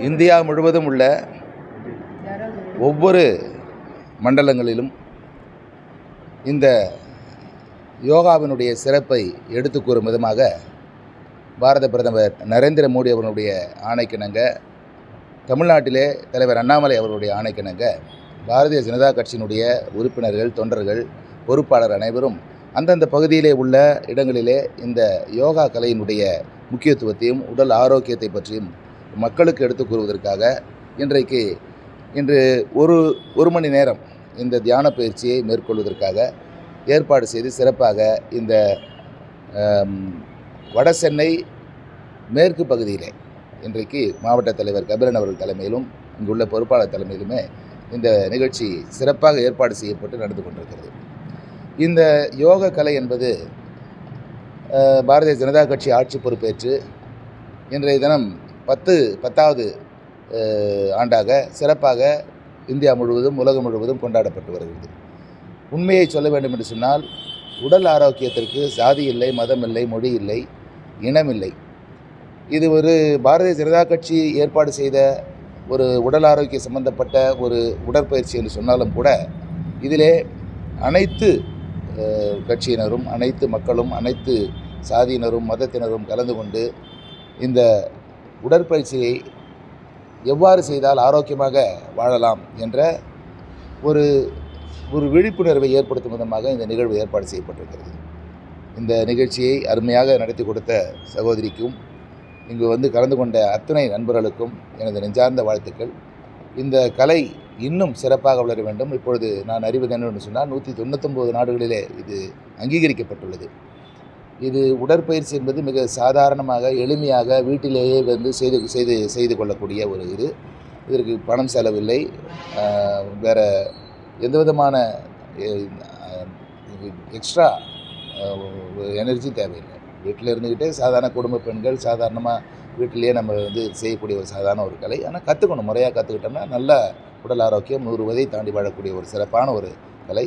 India முழுவதும் உள்ள ஒவ்வொரு மண்டலங்களிலும் இந்த யோகாவினுடைய சிறப்பை எடுத்து கூறும் விதமாக பாரத பிரதமர் நரேந்திர மோடி அவர்களுடைய ஆணைக்கிணங்க, தமிழ்நாட்டிலே தலைவர் அண்ணாமலை அவர்களுடைய ஆணைக்கிணங்க பாரதிய ஜனதா கட்சியினுடைய உறுப்பினர்கள், தொண்டர்கள், பொறுப்பாளர் அனைவரும் அந்தந்த பகுதியிலே உள்ள இடங்களிலே இந்த யோகா கலையினுடைய முக்கியத்துவத்தையும் உடல் ஆரோக்கியத்தை பற்றியும் மக்களுக்கு எடுத்து கூறுவதற்காக இன்று ஒரு மணி நேரம் இந்த தியான பயிற்சியை மேற்கொள்வதற்காக ஏற்பாடு செய்து சிறப்பாக இந்த வட சென்னை மேற்கு பகுதியிலே இன்றைக்கு மாவட்ட தலைவர் கபிலன் அவர்கள் தலைமையிலும் இங்குள்ள பொறுப்பாளர் தலைமையிலுமே இந்த நிகழ்ச்சி சிறப்பாக ஏற்பாடு செய்யப்பட்டு நடந்து கொண்டிருக்கிறது. இந்த யோக கலை என்பது பாரதிய ஜனதா கட்சி ஆட்சி பொறுப்பேற்று இன்றைய தினம் 10வது ஆண்டாக சிறப்பாக இந்தியா முழுவதும் உலகம் முழுவதும் கொண்டாடப்பட்டு வருகிறது. உண்மையை சொல்ல வேண்டும் என்று சொன்னால், உடல் ஆரோக்கியத்திற்கு சாதி இல்லை, மதம் இல்லை, மொழி இல்லை, இனம் இல்லை. இது ஒரு பாரதிய ஜனதா கட்சி ஏற்பாடு செய்த ஒரு உடல் ஆரோக்கிய சம்பந்தப்பட்ட ஒரு உடற்பயிற்சி என்று சொன்னாலும் கூட, இதிலே அனைத்து கட்சியினரும், அனைத்து மக்களும், அனைத்து சாதியினரும், மதத்தினரும் கலந்து கொண்டு இந்த உடற்பயிற்சியை எவ்வாறு செய்தால் ஆரோக்கியமாக வாழலாம் என்ற ஒரு விழிப்புணர்வை ஏற்படுத்தும் விதமாக இந்த நிகழ்வு ஏற்பாடு செய்யப்பட்டிருக்கிறது. இந்த நிகழ்ச்சியை அருமையாக நடத்தி கொடுத்த சகோதரிக்கும், இங்கு வந்து கலந்து கொண்ட அத்தனை நண்பர்களுக்கும் எனது நெஞ்சார்ந்த வாழ்த்துக்கள். இந்த கலை இன்னும் சிறப்பாக வளர வேண்டும். இப்பொழுது நான் அறிவது என்னவென்று சொன்னால், 199 நாடுகளிலே இது அங்கீகரிக்கப்பட்டுள்ளது. இது உடற்பயிற்சி என்பது மிக சாதாரணமாக, எளிமையாக வீட்டிலேயே வந்து செய்து கொள்ளக்கூடிய ஒரு இதற்கு பணம் செலவில்லை, வேறு எந்த விதமான எக்ஸ்ட்ரா எனர்ஜி தேவையில்லை. வீட்டில் இருந்துக்கிட்டே சாதாரண குடும்ப பெண்கள் சாதாரணமாக வீட்டிலேயே நம்ம வந்து செய்யக்கூடிய ஒரு சாதாரண ஒரு கலை. ஆனால் கற்றுக்கணும், முறையாக கற்றுக்கிட்டோம்னா நல்ல உடல் ஆரோக்கியம், 100 வயதை தாண்டி வாழக்கூடிய ஒரு சிறப்பான ஒரு கலை.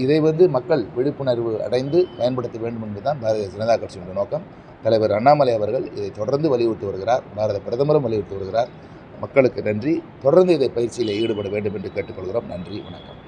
இதை வந்து மக்கள் விழிப்புணர்வு அடைந்து பயன்படுத்த வேண்டும் என்பதுதான் பாரதிய ஜனதா கட்சியினுடைய நோக்கம். தலைவர் அண்ணாமலை அவர்கள் இதை தொடர்ந்து வலியுறுத்தி வருகிறார். பாரத பிரதமரும் வலியுறுத்தி வருகிறார். மக்களுக்கு நன்றி. தொடர்ந்து இதை பயிற்சியில் ஈடுபட வேண்டும் என்று கேட்டுக்கொள்கிறோம். நன்றி, வணக்கம்.